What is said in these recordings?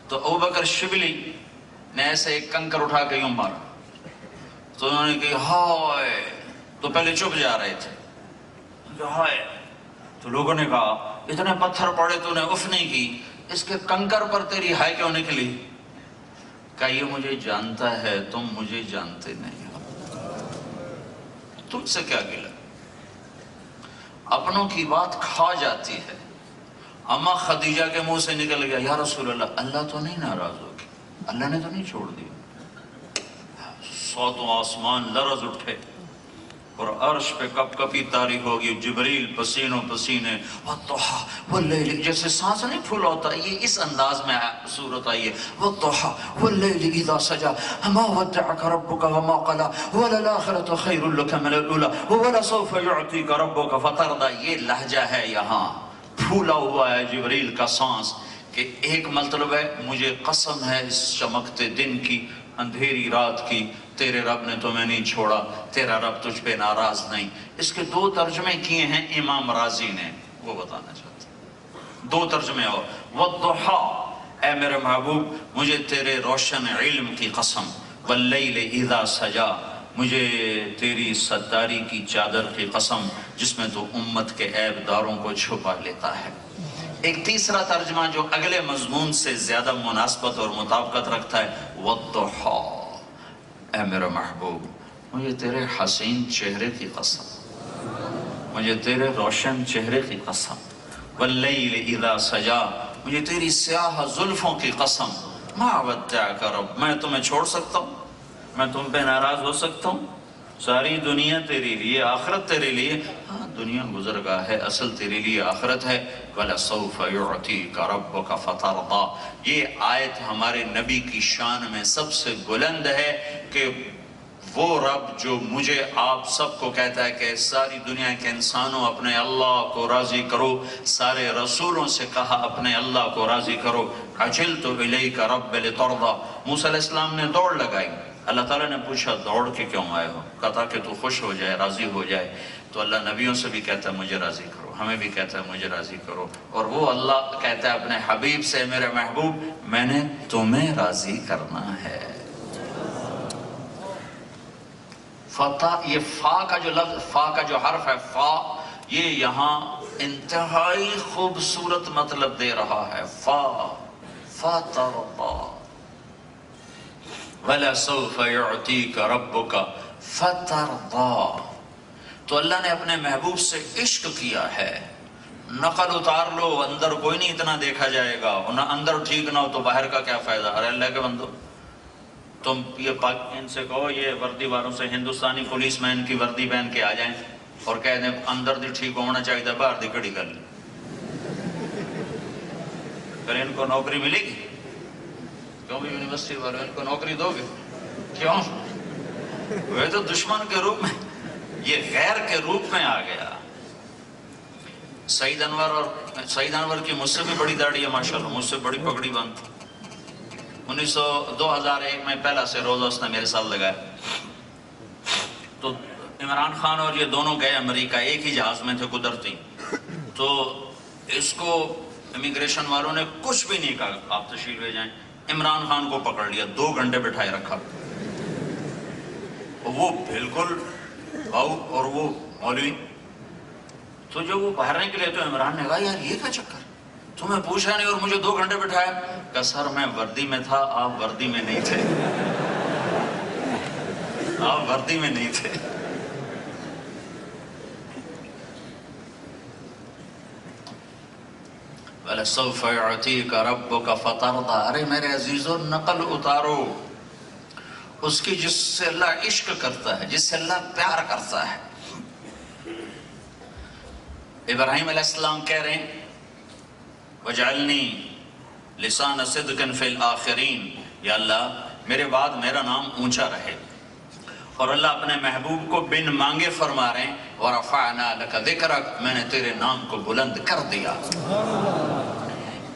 تو ابو بکر شبلی نے ایسے ایک کنکر اٹھا کے یوں مارا، تو انہوں نے کہا ہائے، تو پہلے چپ جا رہے تھے، ہائے، تو لوگوں نے کہا اتنے پتھر پڑے تو نے اف نہیں کی، اس کے کنکر پر تیری ہائے کیوں نکلی؟ کہا یہ مجھے جانتا ہے، تم مجھے جانتے نہیں ہو، تم سے کیا گلا؟ اپنوں کی بات کھا جاتی ہے۔ اماں خدیجہ کے منہ سے نکل گیا یا رسول اللہ، اللہ تو نہیں ناراض ہوگی، اللہ نے تو نہیں چھوڑ دیا؟ ساتوں آسمان لرز اٹھے اور عرش پہ کپ کپی طاری ہوگی، جبریل پسینوں پسینے، والضحیٰ واللیل، جیسے سانس نہیں پھول ہوتا، یہ اس انداز میں صورت آئی ہے، والضحیٰ واللیل اذا سجا ما ودعک ربک وما قلا وللآخرۃ خیر لک من الاولی ولسوف یعطیک ربک فترضی۔ یہ لہجہ ہے یہاں، پھولا ہوا ہے جبریل کا سانس، کہ ایک مطلب ہے مجھے قسم ہے اس چمکتے دن کی، اندھیری رات کی، تیرے رب نے تمہیں نہیں چھوڑا، تیرا رب تجھ پہ ناراض نہیں۔ اس کے دو ترجمے کیے ہیں امام رازی نے، وہ بتانا چاہتے ہیں، دو ترجمے اور، والضحیٰ، اے میرے محبوب مجھے تیرے روشن علم کی قسم، واللیل اذا سجا، مجھے تیری ستاری کی چادر کی قسم جس میں تو امت کے عیب داروں کو چھپا لیتا ہے۔ ایک تیسرا ترجمہ جو اگلے مضمون سے زیادہ مناسبت اور مطابقت رکھتا ہے، والضحیٰ، اے میرا محبوب مجھے تیرے حسین چہرے کی قسم، مجھے تیرے روشن چہرے کی قسم، واللیل اذا سجا، مجھے تیری سیاہ زلفوں کی قسم، ما ودعک رب، میں تمہیں چھوڑ سکتا ہوں؟ میں تم پہ ناراض ہو سکتا ہوں؟ ساری دنیا تیرے لیے، آخرت تیرے لیے، ہاں دنیا گزرگاہ ہے، اصل تیرے لیے آخرت ہے، وَلَسَوْفَ يُعْتِيكَ رَبُّكَ فَتَرْضَى۔ یہ آیت ہمارے نبی کی شان میں سب سے بلند ہے کہ وہ رب جو مجھے آپ سب کو کہتا ہے کہ ساری دنیا کے انسانوں اپنے اللہ کو راضی کرو، سارے رسولوں سے کہا اپنے اللہ کو راضی کرو، عجلت الیک رب لترضى۔ موسیٰ علیہ السلام نے دوڑ لگائی، اللہ تعالیٰ نے پوچھا دوڑ کے کیوں آئے ہو؟ کہا کہ تو خوش ہو جائے، راضی ہو جائے۔ تو اللہ نبیوں سے بھی کہتا ہے مجھے راضی کرو، ہمیں بھی کہتا ہے مجھے راضی کرو، اور وہ اللہ کہتا ہے اپنے حبیب سے میرے محبوب میں نے تمہیں راضی کرنا ہے۔ فتح، یہ فا کا جو لفظ، فا کا جو حرف ہے فا، یہ یہاں انتہائی خوبصورت مطلب دے رہا ہے، فا فترضى وَلَسَوْفَ يُعْتِيكَ رَبُّكَ فَتَرْضَى۔ تو اللہ نے اپنے محبوب سے عشق کیا ہے، نقل اتار لو، اندر کوئی نہیں اتنا دیکھا جائے گا، اندر ٹھیک نہ ہو تو باہر کا کیا فائدہ؟ ارے اللہ کے بندو، تم یہ ان سے کہو یہ وردی والوں سے ہندوستانی پولیس مین کی وردی پہن کے آ جائیں اور کہہ دیں اندر دی ٹھیک ہونا چاہیے، باہر دی کڑی کر لیں، پھر ان کو نوکری ملے گی؟ کیوں بھی یونیورسٹی والوں ان کو نوکری دو گے؟ کیوں؟ وہ تو دشمن کے روپ میں، یہ غیر کے روپ میں آ گیا۔ سعید انور کی مجھ سے بھی بڑی داڑھی ہے ماشاءاللہ، مجھ سے بڑی پگڑی باندھتا، 2001 میں پہلا سے روزہ اس نے میرے ساتھ لگایا۔ تو عمران خان اور یہ دونوں گئے امریکہ، ایک ہی جہاز میں تھے قدرتی، تو اس کو امیگریشن والوں نے کچھ بھی نہیں کہا آپ تشریف لے جائیں، عمران خان کو پکڑ لیا، 2 گھنٹے بٹھائے رکھا، وہ بالکل آؤ، اور وہ مولوی، تو جب وہ باہر نکلے تو عمران نے کہا یار یہ کیا چکر، تمہیں پوچھا نہیں اور مجھے 2 گھنٹے بٹھایا؟ کہا سر میں وردی میں تھا، آپ وردی میں نہیں تھے، آپ وردی میں نہیں تھے۔ وَلَسَوْفَ يُعْتِيكَ رَبُّكَ فَتَرْضَى۔ ارے میرے عزیزو نقل اتارو اس کی جس سے اللہ عشق کرتا ہے، جس سے اللہ پیار کرتا ہے۔ ابراہیم علیہ السلام کہہ رہے ہیں وَجْعَلْنِي لِسَانَ صِدْقٍ فِي الْآخِرِينَ، یا اللہ میرے بعد میرا نام اونچا رہے۔ اور اللہ اپنے محبوب کو بن مانگے فرما رہے ہیں وَرَفَعْنَا لَكَ ذِكْرَكَ، میں نے تیرے نام کو بلند کر دیا۔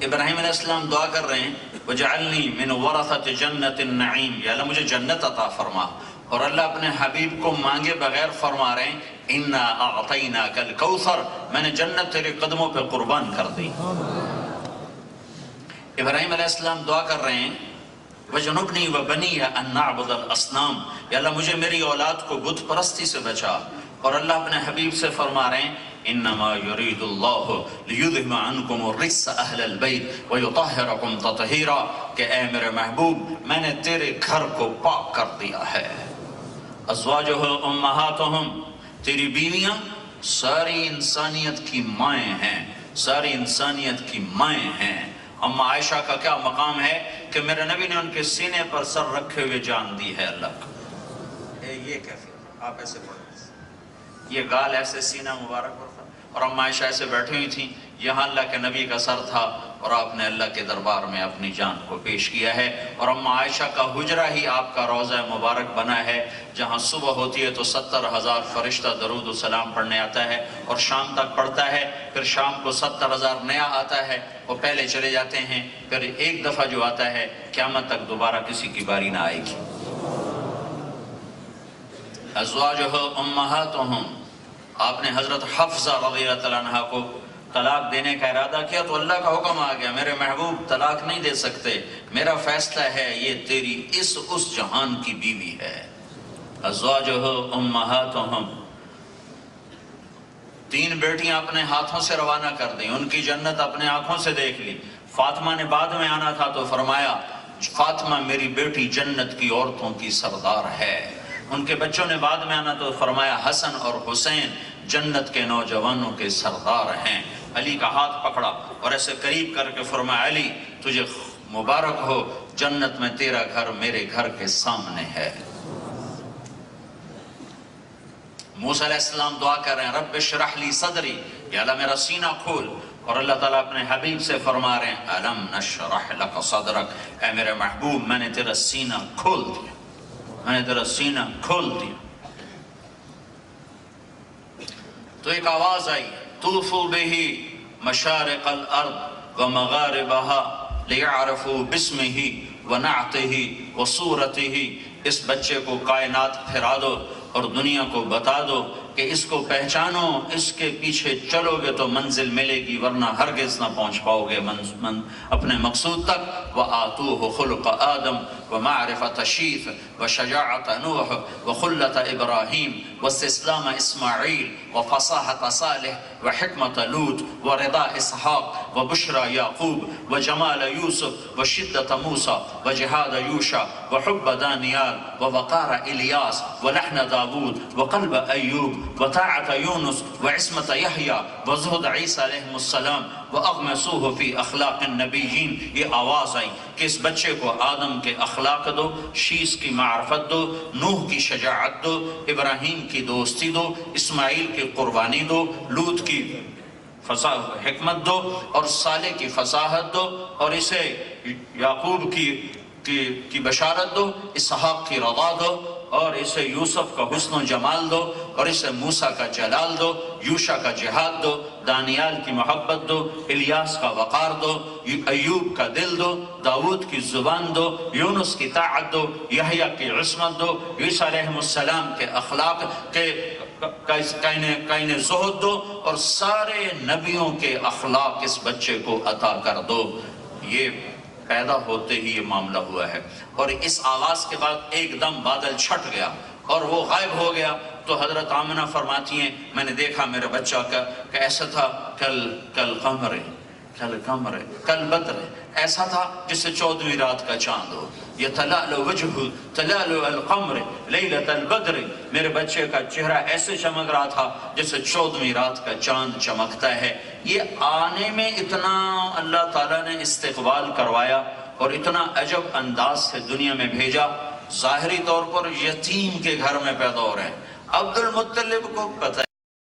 ابراہیم علیہ السلام دعا کر رہے ہیں وَجْعَلْنِي مِنْ وَرَثَةِ جَنَّةِ النَّعِيمِ، یا اللہ مجھے جنت عطا فرما۔ اور اللہ اپنے حبیب کو مانگے بغیر فرما رہے ہیں اِنَّا أَعْطَيْنَاكَ الْكَوْثَرَ، میں نے جنت تیرے قدموں پہ قربان کر دی۔ ابراہیم علیہ السلام دعا کر رہے ہیں وَجَنُبْنِي وَبَنِيَّ أَن نَعْبُدَ الْأَصْنَامَ، یا اللہ مجھے میری اولاد کو بت پرستی سے بچا۔ اور اللہ اپنے حبیب سے فرما رہے ہیں انما یرید اللہ لیذہب عنکم الرجس اہل البیت ویطہرکم تطہیرا، کہ اے میرے محبوب میں نے تیرے گھر کو پاک کر دیا ہے۔ ازواجہ امہاتہم، تیری بیویاں ساری انسانیت کی مائیں ہیں، ساری انسانیت کی مائیں ہیں۔ اما عائشہ کا کیا مقام ہے کہ میرے نبی نے ان کے سینے پر سر رکھے ہوئے جان دی ہے اللہ کو۔ یہ کیفیت آپ ایسے پڑھیں، یہ گال ایسے سینہ مبارک پر تھا اور اما عائشہ ایسے بیٹھی ہوئی تھیں، یہاں اللہ کے نبی کا سر تھا اور آپ نے اللہ کے دربار میں اپنی جان کو پیش کیا ہے۔ اور اما عائشہ کا حجرہ ہی آپ کا روضہ مبارک بنا ہے، جہاں صبح ہوتی ہے تو 70,000 فرشتہ درود و سلام پڑھنے آتا ہے اور شام تک پڑھتا ہے، پھر شام کو 70,000 نیا آتا ہے، وہ پہلے چلے جاتے ہیں، پھر ایک دفعہ جو آتا ہے قیامت تک دوبارہ کسی کی باری نہ آئے گی۔ ازواجہ امہاتہم، آپ نے حضرت حفصہ رضی اللہ عنہ کو طلاق دینے کا ارادہ کیا تو اللہ کا حکم آ گیا، میرے محبوب طلاق نہیں دے سکتے، میرا فیصلہ ہے، یہ تیری اس جہان کی بیوی ہے۔ ازواجہ امہاتہم، 3 بیٹیاں اپنے ہاتھوں سے روانہ کر دیں، ان کی جنت اپنے آنکھوں سے دیکھ لی۔ فاطمہ نے بعد میں آنا تھا تو فرمایا فاطمہ میری بیٹی جنت کی عورتوں کی سردار ہے۔ ان کے بچوں نے بعد میں آنا تو فرمایا حسن اور حسین جنت کے نوجوانوں کے سردار ہیں۔ علی کا ہاتھ پکڑا اور ایسے قریب کر کے فرمایا علی تجھے مبارک ہو، جنت میں تیرا گھر میرے گھر کے سامنے ہے۔ موسیٰ علیہ السلام دعا کر رہے ہیں رب اشرح لی صدری، یا اللہ میرا سینہ کھول، اور اللہ تعالیٰ اپنے حبیب سے فرما رہے ہیں الم نشرح لک صدرک، اے میرے محبوب میں نے تیرا سینہ کھول دیا، میں نے تیرا سینہ کھول دیا۔ تو ایک آواز آئی طوفوا بہ مشارق الارض ومغاربہا لیعرفوا باسمہ ونعتہ وصورتہ، اس بچے کو کائنات پھرا دو اور دنیا کو بتا دو کہ اس کو پہچانو، اس کے پیچھے چلو گے تو منزل ملے گی، ورنہ ہرگز نہ پہنچ پاؤ گے اپنے مقصود تک۔ وَآتُوهُ خُلْقَ آدم وَمَعْرِفَةَ شِیث وَشَجَاعَةَ نوح وَخُلَّةَ إِبْرَاہیم وَاسْتِسْلَامَ إِسْمَاعِیل وَفَصَاحَةَ صَالِح وَحِکْمَةَ لوط وَرِضَا إِسْحَاق وَبُشْرَى یعقوب وَجَمَالَ یوسف وَشِدَّةَ موسیٰ وَجِہاد یوشع وَحُبَّ دانیال وَوَقَارَ الیاس وَلَحْنَ داود وَقَلْبَ ایوب وطاعت یونس وعصمت یحییٰ وزہد عیسیٰ علیہ السلام وَأَغْمَسُوهُ فی اخلاق النبیین۔ یہ آواز آئی کہ اس بچے کو آدم کے اخلاق دو، شیث کی معرفت دو، نوح کی شجاعت دو، ابراہیم کی دوستی دو، اسماعیل کی قربانی دو، لوط کی حکمت دو اور صالح کی فصاحت دو، اور اسے یعقوب کی بشارت دو، اسحاق کی رضا دو، اور اسے یوسف کا حسن و جمال دو، اور اسے موسیٰ کا جلال دو، یوشع کا جہاد دو، دانیال کی محبت دو، الیاس کا وقار دو، ایوب کا دل دو، داود کی زبان دو، یونس کی طاعت دو، یحییٰ کی عصمت دو، عیسیٰ علیہ السلام کے اخلاق کے کائن زہد دو، اور سارے نبیوں کے اخلاق اس بچے کو عطا کر دو۔ یہ پیدا ہوتے ہی یہ معاملہ ہوا ہے، اور اس آواز کے بعد ایک دم بادل چھٹ گیا اور وہ غائب ہو گیا۔ تو حضرت آمنہ فرماتی ہیں میں نے دیکھا میرا بچہ کہ ایسا تھا کل قمر کل بدر، ایسا تھا جس سے 14ویں رات کا چاند ہو، یتلألؤ وجہہ تلألؤ القمر لیلۃ البدر، میرے بچے کا چہرہ ایسے چمک رہا تھا جس سے 14ویں رات کا چاند چمکتا ہے۔ یہ آنے میں اتنا اللہ تعالیٰ نے استقبال کروایا اور اتنا عجب انداز سے دنیا میں بھیجا، ظاہری طور پر یتیم کے گھر میں پیدا ہو رہے ہیں۔ عبد المطلب کو پتہ